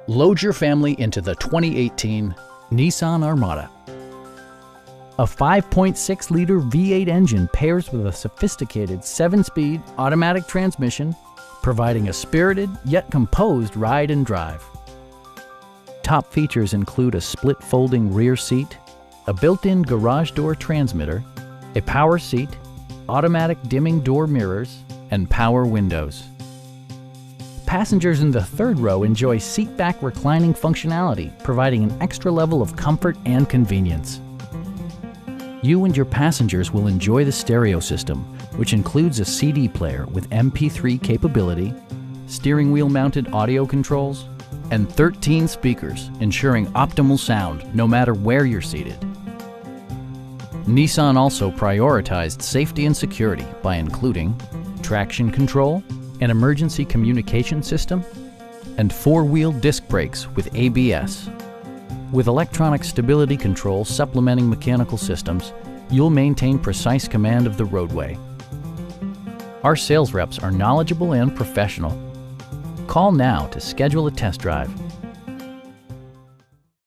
Load your family into the 2018 Nissan Armada. A 5.6-liter V8 engine pairs with a sophisticated 7-speed automatic transmission, providing a spirited yet composed ride and drive. Top features include a split folding rear seat, a built-in garage door transmitter, a power seat, automatic dimming door mirrors, and power windows. Passengers in the third row enjoy seat-back reclining functionality, providing an extra level of comfort and convenience. You and your passengers will enjoy the stereo system, which includes a CD player with MP3 capability, steering wheel mounted audio controls, and 13 speakers, ensuring optimal sound no matter where you're seated. Nissan also prioritized safety and security by including traction control, an emergency communication system, and 4-wheel disc brakes with ABS. With electronic stability control supplementing mechanical systems, you'll maintain precise command of the roadway. Our sales reps are knowledgeable and professional. Call now to schedule a test drive.